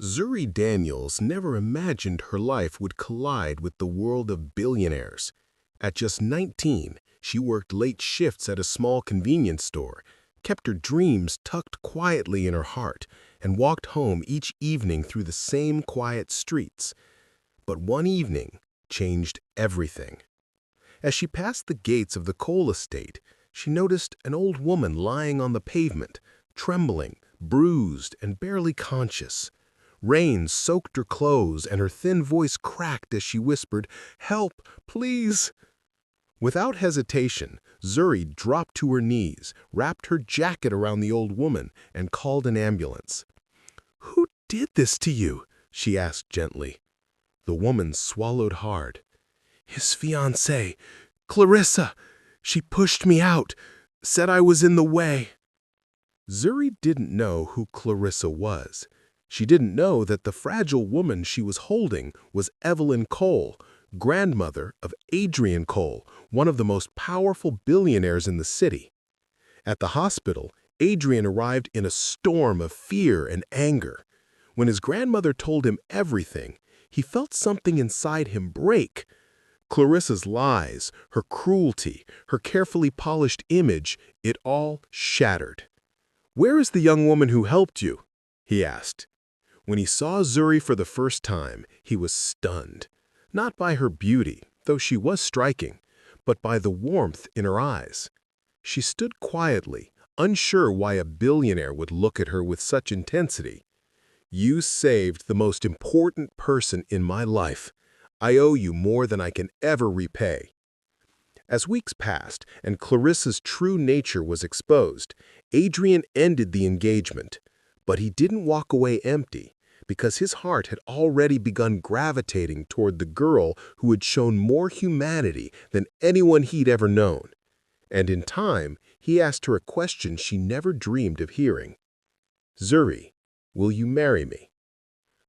Zuri Daniels never imagined her life would collide with the world of billionaires. At just 19, she worked late shifts at a small convenience store, kept her dreams tucked quietly in her heart, and walked home each evening through the same quiet streets. But one evening changed everything. As she passed the gates of the coal estate, she noticed an old woman lying on the pavement, trembling, bruised, and barely conscious. Rain soaked her clothes, and her thin voice cracked as she whispered, "Help, please!" Without hesitation, Zuri dropped to her knees, wrapped her jacket around the old woman, and called an ambulance. "Who did this to you?" she asked gently. The woman swallowed hard. "His fiancée, Clarissa. She pushed me out, said I was in the way." Zuri didn't know who Clarissa was. She didn't know that the fragile woman she was holding was Evelyn Cole, grandmother of Adrian Cole, one of the most powerful billionaires in the city. At the hospital, Adrian arrived in a storm of fear and anger. When his grandmother told him everything, he felt something inside him break. Clarissa's lies, her cruelty, her carefully polished image, it all shattered. "Where is the young woman who helped you?" he asked. When he saw Zuri for the first time, he was stunned. Not by her beauty, though she was striking, but by the warmth in her eyes. She stood quietly, unsure why a billionaire would look at her with such intensity. "You saved the most important person in my life. I owe you more than I can ever repay." As weeks passed and Clarissa's true nature was exposed, Adrian ended the engagement. But he didn't walk away empty, because his heart had already begun gravitating toward the girl who had shown more humanity than anyone he'd ever known. And in time, he asked her a question she never dreamed of hearing. "Zuri, will you marry me?"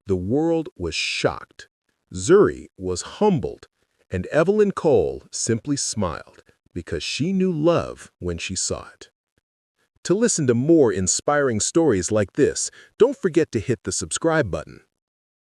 The world was shocked. Zuri was humbled, and Evelyn Cole simply smiled because she knew love when she saw it. To listen to more inspiring stories like this, don't forget to hit the subscribe button.